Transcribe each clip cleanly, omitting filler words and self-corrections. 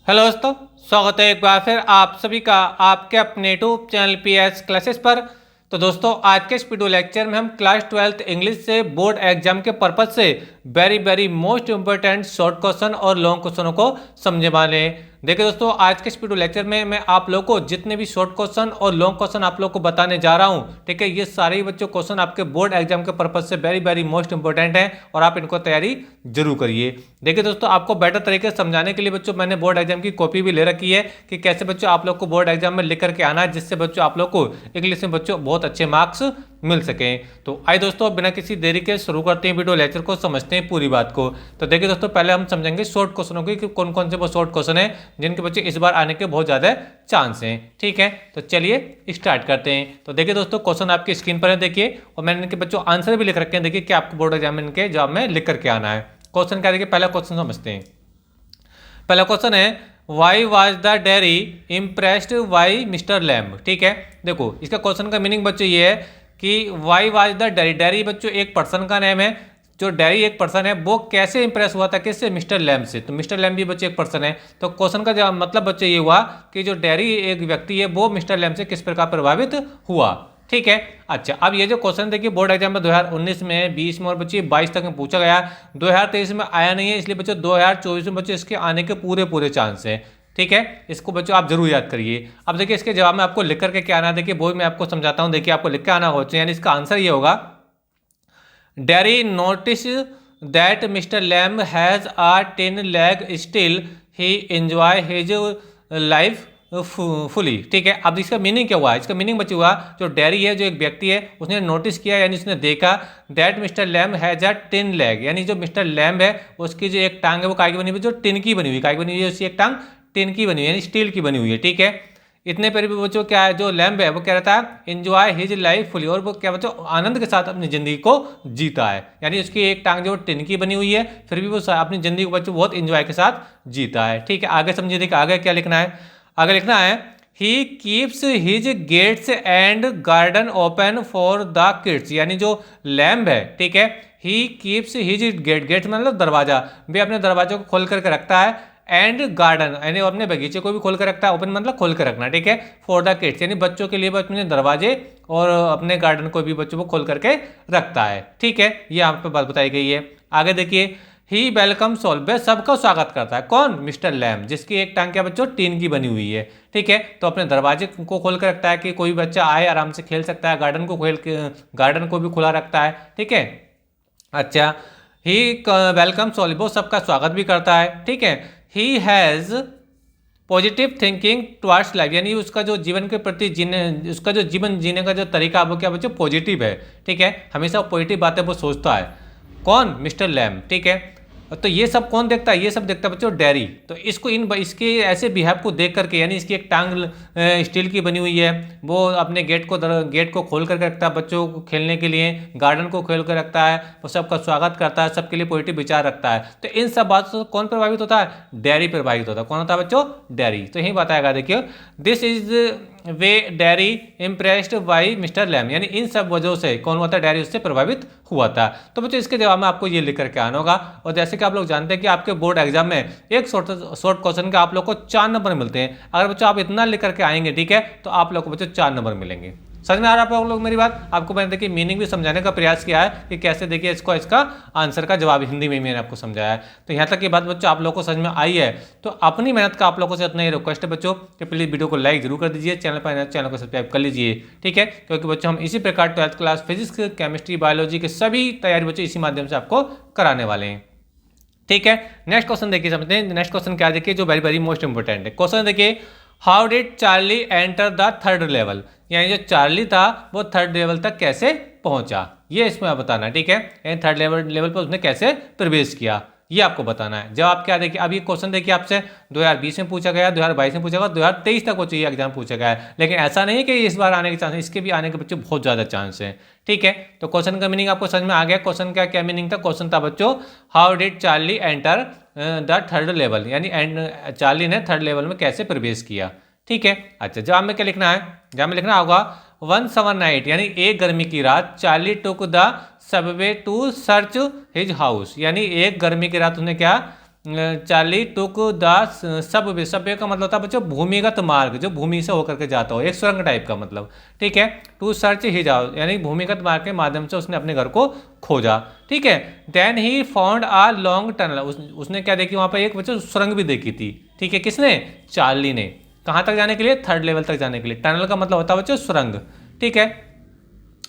Hello दोस्तों, स्वागत है एक बार फिर आप सभी का आपके अपने यूट्यूब चैनल पीएस क्लासेस पर। तो दोस्तों, आज के इस वीडियो लेक्चर में हम क्लास 12th इंग्लिश से बोर्ड एग्जाम के पर्पज से very most important short question और लॉन्ग क्वेश्चनों को समझने वाले हैं। देखिए दोस्तों, आज के इस वीडियो लेक्चर में मैं आप लोगों को जितने भी शॉर्ट क्वेश्चन और लॉन्ग क्वेश्चन आप लोगों को बताने जा रहा हूं, ठीक है, ये सारे ही बच्चों क्वेश्चन आपके बोर्ड एग्जाम के पर्पज से वेरी मोस्ट इंपॉर्टेंट है और आप इनको तैयारी जरूर करिए। देखिए दोस्तों, आपको बेटर तरीके से समझाने के लिए बच्चों मैंने बोर्ड एग्जाम की कॉपी भी ले रखी है कि कैसे बच्चों आप लोग को बोर्ड एग्जाम में लिख करके आना है, जिससे बच्चों आप लोग को इंग्लिश में बच्चों बहुत अच्छे मार्क्स मिल सकें। तो आइए दोस्तों, बिना किसी देरी के शुरू करते हैं वीडियो लेक्चर को, समझते हैं पूरी बात को। तो देखिए दोस्तों, पहले हम समझेंगे शॉर्ट क्वेश्चनों की कि कौन कौन से वो शॉर्ट क्वेश्चन है जिनके बच्चे इस बार आने के बहुत ज़्यादा चांस हैं। ठीक है, तो चलिए स्टार्ट करते हैं। तो देखिए दोस्तों, क्वेश्चन आपकी स्क्रीन पर है, देखिए, और मैंने इनके बच्चों आंसर भी लिख रखे हैं। देखिए कि आपको बोर्ड एग्जाम में इनके जवाब में लिख करके आना है। क्वेश्चन क्या, देखिए पहला क्वेश्चन समझते हैं। पहला क्वेश्चन है, why was the Derry impressed by Mr Lamb. ठीक है, देखो इसका क्वेश्चन का मीनिंग बच्चों ये है कि Y was the dairy, dairy बच्चों एक पर्सन का नेम है। जो डेयरी एक पर्सन है वो कैसे इंप्रेस हुआ था, किससे? मिस्टर लैम्ब से। तो मिस्टर लैम्ब भी बच्चे एक पर्सन है। तो क्वेश्चन का जवाब मतलब बच्चे ये हुआ कि जो डेयरी एक व्यक्ति है वो मिस्टर लैम्ब से किस प्रकार प्रभावित हुआ। ठीक है, अच्छा, अब ये जो क्वेश्चन देखिए बोर्ड एग्जाम में 2019 में, 20 में और बच्चे 22 तक में पूछा गया। 2023 में आया नहीं है, इसलिए बच्चों 2024 में बच्चों इसके आने के पूरे चांस हैं। ठीक है, इसको बच्चों आप जरूर याद करिए। अब देखिए इसके जवाब में आपको लिख करके क्या आना है, देखिए वो मैं आपको समझाता हूँ। देखिए आपको लिख के आना होगा, यानी इसका आंसर ये होगा, dairy notice that mister lamb has a 10 leg still he enjoy his life fully. ठीक है, अब इसका मीनिंग क्या हुआ? इसका मीनिंग बच्चे हुआ, जो डेयरी है, जो एक व्यक्ति है, उसने नोटिस किया यानी उसने देखा that mister lamb has a 10 leg, यानी जो मिस्टर लैम्ब है उसकी जो एक टांग है वो काय की बनी हुई, जो टिन की बनी हुई, काय की बनी हुई है, उसकी एक टांग टिन की बनी हुई यानी स्टील की बनी हुई है। ठीक है, इतने पर भी बच्चों क्या है, जो लैम्ब है वो कह रहा था एंजॉय हिज लाइफ फुली, और वो क्या बच्चों आनंद के साथ अपनी जिंदगी को जीता है, यानी उसकी एक टांग जो टिन की बनी हुई है फिर भी वो अपनी जिंदगी को बच्चों बहुत एंजॉय के साथ जीता है। ठीक है, आगे समझिए, देखिए आगे क्या लिखना है। आगे लिखना है, he keeps his gates and garden open for the kids, यानी जो लैम्ब है, ठीक है, ही कीप्स हिज गेट मतलब दरवाजा, वे अपने दरवाजे को खोल करके रखता है, एंड गार्डन यानी अपने बगीचे को भी खोल कर रखता है, ओपन मतलब खोल कर रखना। ठीक है, फॉर द किड्स यानी बच्चों के लिए वो अपने दरवाजे और अपने गार्डन को भी बच्चों को खोल करके रखता है। ठीक है, ये यहाँ पे बात बताई गई है। आगे देखिए, ही वेलकम्स ऑल, वे सबका स्वागत करता है। कौन? मिस्टर लैम्ब, जिसकी एक टांग क्या बच्चों टीन की बनी हुई है। ठीक है, तो अपने दरवाजे को खोल कर रखता है कि कोई बच्चा आए आराम से खेल सकता है, गार्डन को भी खुला रखता है। ठीक है, अच्छा, ही वेलकम्स ऑल, वो सबका स्वागत भी करता है। ठीक है, he has positive thinking towards life, यानी उसका जो जीवन के प्रति उसका जो जीवन जीने का जो तरीका वो क्या बच्चों पॉजिटिव है। ठीक है, हमेशा पॉजिटिव बातें वो सोचता है। कौन? Mister Lamb. ठीक है, तो ये सब कौन देखता है? ये सब देखता है बच्चों डेयरी। तो इसको इसके ऐसे बिहेव को देख करके, यानी इसकी एक टांग स्टील की बनी हुई है, वो अपने गेट को खोल कर रखता है बच्चों को खेलने के लिए, गार्डन को खोल कर रखता है, वो सबका स्वागत करता है, सबके लिए पॉजिटिव विचार रखता है। तो इन सब बातों से कौन प्रभावित होता है? डेयरी प्रभावित होता है। कौन होता है बच्चों? डेयरी। तो यही बताएगा, देखिए, this is way dairy impressed by mister lamb, यानी इन सब वजहों से कौन हुआ था? डेयरी उससे प्रभावित हुआ था। तो बच्चों इसके जवाब में आपको ये लिख करके आना होगा। और जैसे कि आप लोग जानते हैं कि आपके बोर्ड एग्जाम में एक शॉर्ट क्वेश्चन का आप लोग को 4 नंबर मिलते हैं। अगर बच्चों आप इतना लिख करके आएंगे, ठीक है, तो आप लोग को बच्चों 4 नंबर मिलेंगे। समझ में आ रहा है आप लोग मेरी बात? आपको मैंने देखिए मीनिंग भी समझाने का प्रयास किया है कि कैसे देखिए इसका आंसर का जवाब हिंदी में मैंने आपको समझाया है। तो यहाँ तक की बात बच्चों आप लोगों को समझ में आई है, तो अपनी मेहनत का आप लोगों से इतना ही रिक्वेस्ट है बच्चों कि प्लीज़ वीडियो को लाइक जरूर कर दीजिए, चैनल को सब्सक्राइब कर लीजिए। ठीक है, क्योंकि बच्चों हम इसी प्रकार 12th class physics, chemistry, biology के सभी तैयारी बच्चों इसी माध्यम से आपको कराने वाले हैं। ठीक है, नेक्स्ट क्वेश्चन देखिए, समझते हैं नेक्स्ट क्वेश्चन क्या, देखिए जो वेरी मोस्ट इंपोर्टेंट है। क्वेश्चन देखिए, how did Charlie enter the 3rd level, यानी जो चार्ली था वो 3rd लेवल तक कैसे पहुंचा, ये इसमें आप बताना है। ठीक है, यानी 3rd लेवल पर उसने कैसे प्रवेश किया, ये आपको बताना है। जवाब क्या, देखिए अब ये क्वेश्चन देखिए आपसे 2020 में पूछा गया, 2022 में पूछा गया, 2023 तक वो चाहिए एग्जाम पूछा गया है, लेकिन ऐसा नहीं है कि इस बार आने के चांस, इसके भी आने के बच्चों बहुत ज़्यादा चांस है। ठीक है, तो क्वेश्चन का मीनिंग आपको समझ में आ गया। क्वेश्चन का क्या मीनिंग था? क्वेश्चन था बच्चों, how did Charlie enter the 3rd level, यानी चार्ली ने 3rd लेवल में कैसे प्रवेश किया। ठीक है, अच्छा, जवाब में क्या लिखना है? जवाब में लिखना होगा, 1 summer night, यानी एक गर्मी की रात, Charlie took the subway to search his house, यानी एक गर्मी की रात उसने क्या Charlie took the subway, subway का मतलब होता है बच्चों भूमिगत मार्ग, जो भूमि से होकर के जाता हो, एक सुरंग टाइप का मतलब, ठीक है। टू सर्च ही जाओ, यानी भूमिगत मार्ग के माध्यम से उसने अपने घर को खोजा, ठीक है। Then he found a long tunnel, उसने क्या देखी वहाँ पर एक बच्चों सुरंग भी देखी थी, ठीक है। किसने? चार्ली ने। कहाँ तक जाने के लिए? 3rd लेवल तक जाने के लिए। टनल का मतलब होता है बच्चों सुरंग, ठीक है।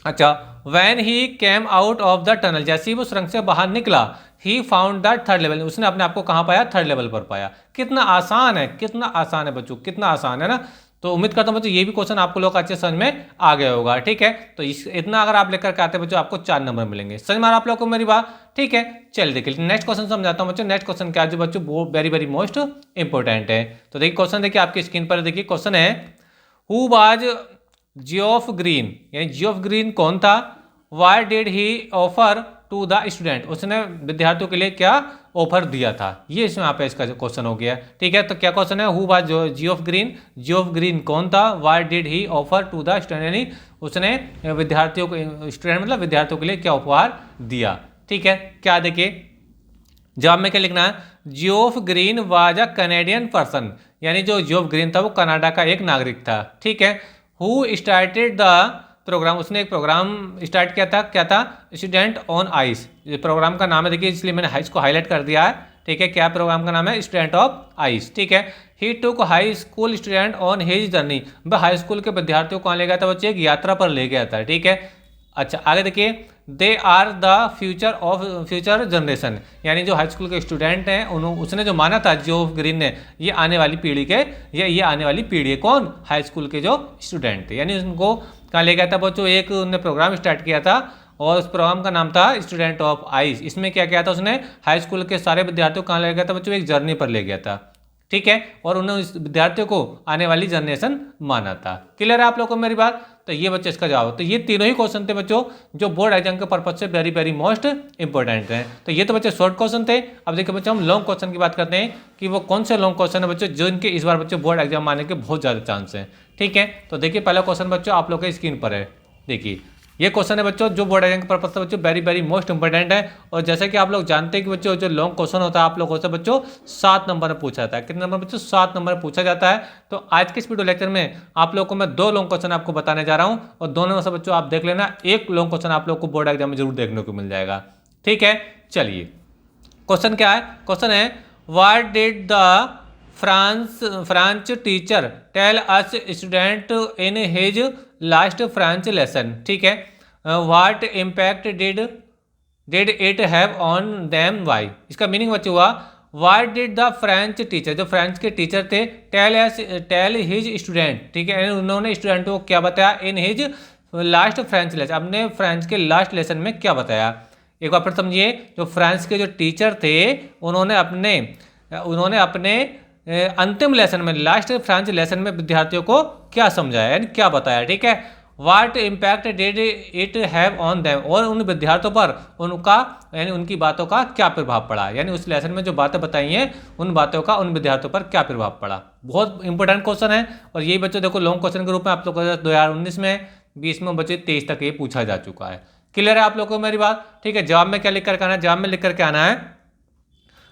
अच्छा, when he came out of the tunnel, जैसे ही वो सुरंग से बाहर निकला, he found the 3rd level, उसने अपने आप को कहाँ पाया? 3rd लेवल पर पाया। कितना आसान है, कितना आसान है बच्चों, कितना आसान है ना। तो उम्मीद करता हूँ बच्चों ये भी क्वेश्चन आपको लोग अच्छे समझ में आ गया होगा, ठीक है। तो इतना अगर आप लेकर के आते हैं बच्चों, आपको 4 नंबर मिलेंगे। समझ में आ रहा आप लोगों को मेरी बात, ठीक है। चलिए देखिए नेक्स्ट क्वेश्चन समझाता हूँ बच्चों। नेक्स्ट क्वेश्चन क्या है जो बच्चों वो वेरी वेरी मोस्ट इंपॉर्टेंट है। तो देखिए क्वेश्चन देखिए आपकी स्क्रीन पर, देखिए क्वेश्चन है, हु वाज जियोफ ग्रीन, यानी जियोफ ग्रीन कौन था? Why did he offer to the student, उसने विद्यार्थियों के लिए क्या ऑफर दिया था? ये इसमें यहाँ पे इसका क्वेश्चन हो गया, ठीक है। तो क्या क्वेश्चन है? Who was Geoff Green, Geoff Green कौन था? Why did he offer to the student, यानी उसने विद्यार्थियों को, स्टूडेंट मतलब विद्यार्थियों के लिए क्या उपहार दिया, ठीक है। क्या देखिए जवाब में क्या लिखना है? Geoff green was a Canadian person, यानी जो जियोफ ग्रीन था वो कनाडा का एक नागरिक था, ठीक है। हु स्टार्टेड द प्रोग्राम, उसने एक प्रोग्राम स्टार्ट किया था, क्या था? स्टूडेंट ऑन आइस, ये प्रोग्राम का नाम है, देखिए इसलिए मैंने इसको हाईलाइट कर दिया है, ठीक है। क्या प्रोग्राम का नाम है? स्टूडेंट ऑफ आइस, ठीक है। He took high school student on his journey, वह हाई स्कूल के विद्यार्थियों को ले गया था बच्चे, एक यात्रा पर ले गया था, ठीक है। अच्छा आगे देखिए, they are the future of future generation, यानी जो हाई स्कूल के स्टूडेंट हैं उसने जो माना था जियोफ ग्रीन ने, ये आने वाली पीढ़ी के, ये आने वाली पीढ़ी है। कौन? हाई स्कूल के जो स्टूडेंट थे, यानी उनको कहाँ ले गया था बच्चों? एक उन्होंने प्रोग्राम स्टार्ट किया था और उस प्रोग्राम का नाम था स्टूडेंट ऑफ आइस। इसमें क्या किया था उसने? हाई स्कूल के सारे विद्यार्थियों को कहाँ ले गया था बच्चों? एक जर्नी पर ले गया था, ठीक है। और उन्होंने इस विद्यार्थियों को आने वाली जनरेशन माना था। क्लियर है आप लोगों को मेरी बात? तो ये बच्चे इसका जवाब। तो ये तीनों ही क्वेश्चन थे बच्चों जो बोर्ड एग्जाम के पर्पज से वेरी वेरी मोस्ट इंपॉर्टेंट हैं। तो ये तो बच्चे शॉर्ट क्वेश्चन थे। अब देखिए बच्चों हम लॉन्ग क्वेश्चन की बात करते हैं कि वो कौन से लॉन्ग क्वेश्चन है बच्चों जो इनके इस बार बच्चों बोर्ड एग्जाम आने के बहुत ज़्यादा चांस हैं, ठीक है। तो देखिए पहला क्वेश्चन बच्चों आप लोग के स्क्रीन पर है, देखिए ये क्वेश्चन है बच्चों जो बोर्ड एग्जाम के पर्पज से बच्चों वेरी वेरी मोस्ट इंपॉर्टेंट है। और जैसे कि आप लोग जानते हैं कि बच्चों जो लॉन्ग क्वेश्चन होता है आप लोगों से बच्चों 7 नंबर में पूछा जाता है। कितने नंबर बच्चों? 7 नंबर में पूछा जाता है। तो आज के इस वीडियो लेक्चर में आप लोगों को मैं 2 लॉन्ग क्वेश्चन आपको बताने जा रहा हूँ और दोनों में से बच्चों आप देख लेना, एक लॉन्ग क्वेश्चन आप लोग को बोर्ड एग्जाम में जरूर देखने को मिल जाएगा, ठीक है। चलिए क्वेश्चन क्या है? क्वेश्चन है what did the French teacher tell us student in his last French lesson, ठीक है। What impact did it have on them, why, इसका मीनिंग बच्चे हुआ what did the French teacher, जो फ्रेंच के टीचर थे, टेल हिज स्टूडेंट, ठीक है, उन्होंने स्टूडेंटों को क्या बताया? In his last French lesson, अपने फ्रेंच के लास्ट लेसन में क्या बताया? एक बार फिर समझिए, जो फ्रेंच के जो टीचर थे उन्होंने अपने अंतिम लेसन में, लास्ट फ्रेंच लेसन में विद्यार्थियों को क्या समझाया, यानी क्या बताया, ठीक है। What impact did it have on them, और उन विद्यार्थियों पर उनका यानी उनकी बातों का क्या प्रभाव पड़ा, यानी उस लेसन में जो बातें बताई हैं उन बातों का उन विद्यार्थियों पर क्या प्रभाव पड़ा। बहुत इंपॉर्टेंट क्वेश्चन है और यही बच्चों देखो लॉन्ग क्वेश्चन के रूप में आप लोग 2019 में 20 में बच्चे 23 तक ये पूछा जा चुका है। क्लियर है आप लोगों को मेरी बात, ठीक है। जवाब में क्या लिख करके आना है? जवाब में लिख करके आना है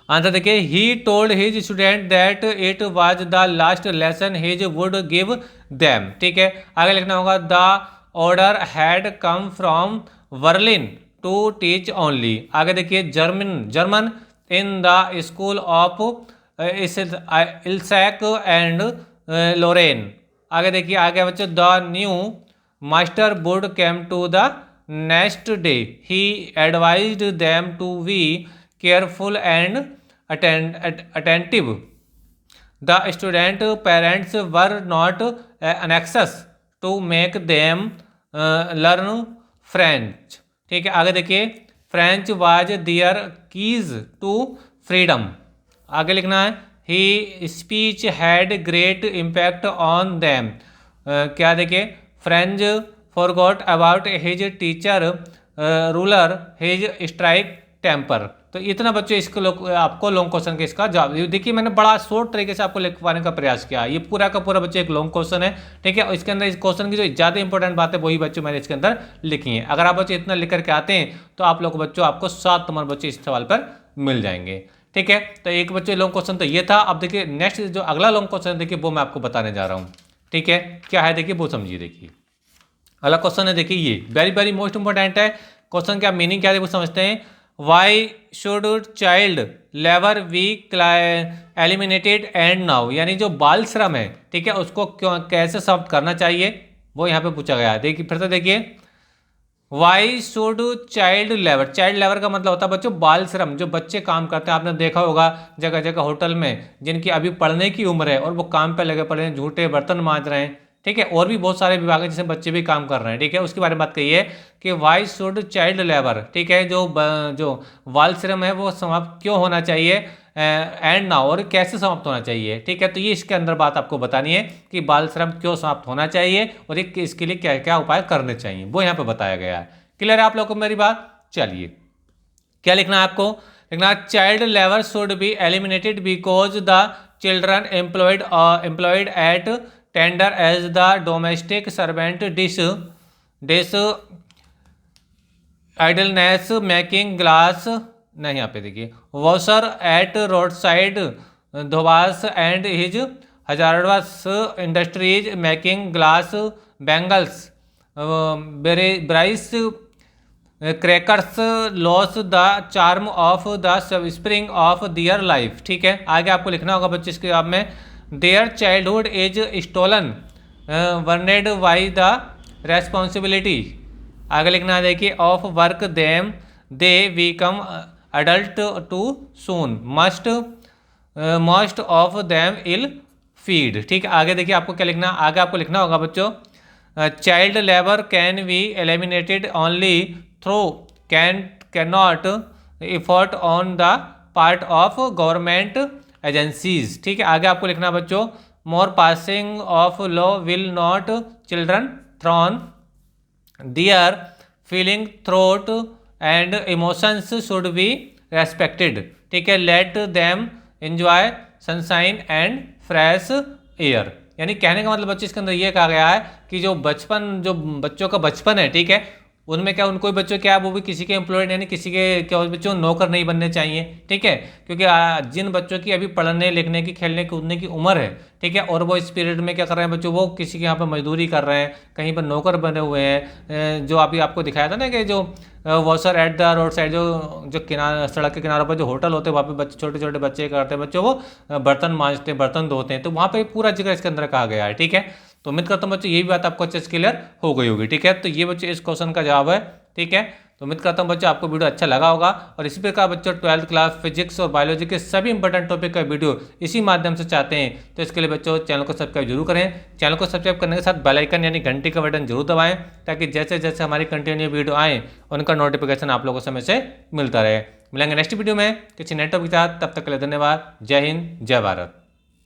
आंसर देखिए, he told his student that it was the last lesson his would give them, ठीक है। आगे लिखना होगा the order had come from Berlin to teach only. आगे देखिए German in the school of Alsace and Lorraine. आगे देखिए आगे बच्चों the new master would came to the next day, he advised them to be careful and attentive. The student parents were not anxious to make them learn French, ठीक है। आगे देखिए French was their keys to freedom। आगे लिखना है his speech had great impact on them। क्या देखिए French forgot about his teacher ruler his strike temper. तो इतना बच्चों इसको आपको लॉन्ग क्वेश्चन के इसका जवाब देखिए मैंने बड़ा शॉर्ट तरीके से आपको लिखवाने का प्रयास किया। ये पूरा का पूरा बच्चे एक लॉन्ग क्वेश्चन है, ठीक है। इसके अंदर इस क्वेश्चन की जो ज़्यादा इंपॉर्टेंट बात है वही बच्चों मैंने इसके अंदर लिखी है। अगर आप बच्चे इतना लिख करके आते हैं तो आप लोग बच्चों आपको 7 नंबर बच्चे इस सवाल पर मिल जाएंगे, ठीक है। तो एक बच्चे लॉन्ग क्वेश्चन तो ये था। अब देखिए नेक्स्ट जो अगला लॉन्ग क्वेश्चन देखिए वो मैं आपको बताने जा रहा हूँ, ठीक है। क्या है देखिए वो समझिए। देखिए अगला क्वेश्चन है, देखिए ये वेरी वेरी मोस्ट इंपॉर्टेंट है क्वेश्चन। क्या मीनिंग क्या है वो समझते हैं। Why should child labour be eliminated and now, यानी जो बाल श्रम है, ठीक है, उसको क्यों कैसे समाप्त करना चाहिए वो यहाँ पे पूछा गया है। देखिए फिर से देखिए, why should child labour, child labour का मतलब होता है बच्चों बाल श्रम, जो बच्चे काम करते हैं। आपने देखा होगा जगह जगह होटल में जिनकी अभी पढ़ने की उम्र है और वो काम पे लगे पड़े हैं, झूठे बर्तन मांज रहे हैं, ठीक है। और भी बहुत सारे विभाग हैं जिसमें बच्चे भी काम कर रहे हैं, ठीक है। उसके बारे में बात कही है कि वाई शुड चाइल्ड लेबर, ठीक है, जो बाल श्रम है वो समाप्त क्यों होना चाहिए एंड नाउ, और कैसे समाप्त होना चाहिए, ठीक है। तो ये इसके अंदर बात आपको बतानी है कि बाल श्रम क्यों समाप्त होना चाहिए और इसके लिए क्या क्या उपाय करने चाहिए वो यहाँ पे बताया गया है। क्लियर है आप लोगों को मेरी बात। चलिए क्या लिखना है आपको, लिखना है child labour should be eliminated because the children employed at tender age the domestic servant dish idleness making glass, नहीं यहाँ पे देखिए, washer at road side dhabas and his hazardous industries making glass bangles brass crackers loss the charm of the spring of their life, ठीक है। आगे आपको लिखना होगा बच्चे इसके जवाब में, their childhood is stolen burdened by the responsibility. आगे लिखना है देखिए, of work them they become adult too soon must of them ill feed, ठीक है। आगे देखिए आपको क्या लिखना, आगे आपको लिखना होगा बच्चों, child labour can be eliminated only through can not effort on the part of government agencies, ठीक है। आगे आपको लिखना बच्चों, more passing of law will not children thrown their feeling throat and emotions should be respected, ठीक है। Let them enjoy sunshine and fresh air, यानी कहने का मतलब बच्चे इसके अंदर ये कहा गया है कि जो बच्चों का बचपन है, ठीक है, उनमें क्या उनको बच्चों क्या वो भी किसी के एम्प्लॉयड यानी किसी के क्या बच्चों नौकर नहीं बनने चाहिए, ठीक है। क्योंकि जिन बच्चों की अभी पढ़ने लिखने की खेलने कूदने की उम्र है, ठीक है, और वो इस पीरियड में क्या कर रहे हैं बच्चों, वो किसी के यहाँ पर मजदूरी कर रहे हैं, कहीं पर नौकर बने हुए हैं। जो अभी आपको दिखाया था ना कि जो washer at the road side, जो किनारे सड़क के किनारों पर जो होटल होते हैं वहाँ पे बच्चे छोटे छोटे बच्चे करते हैं बच्चों, वो बर्तन मांजते हैं, बर्तन धोते हैं, तो वहाँ पे पूरा जिक्र इसके अंदर कहा गया है, ठीक है। तो उम्मीद करता हूँ बच्चों ये भी बात आपको अच्छे से क्लियर हो गई होगी, ठीक है। तो ये बच्चे इस क्वेश्चन का जवाब है, ठीक है। तो उम्मीद करता हूँ बच्चों आपको वीडियो अच्छा लगा होगा, और इसी प्रकार बच्चों 12th क्लास फिजिक्स और बायोलॉजी के सभी इंपॉर्टेंट टॉपिक का वीडियो इसी माध्यम से चाहते हैं तो इसके लिए बच्चों चैनल को सब्सक्राइब जरूर करें। चैनल को सब्सक्राइब करने के साथ बेल आइकन यानी घंटी का बटन जरूर दबाएं, ताकि जैसे जैसे हमारी कंटिन्यू वीडियो आए उनका नोटिफिकेशन आप लोगों को समय से मिलता रहे। मिलेंगे नेक्स्ट वीडियो में किसी नए टॉपिक के साथ, तब तक के लिए धन्यवाद। जय हिंद, जय भारत।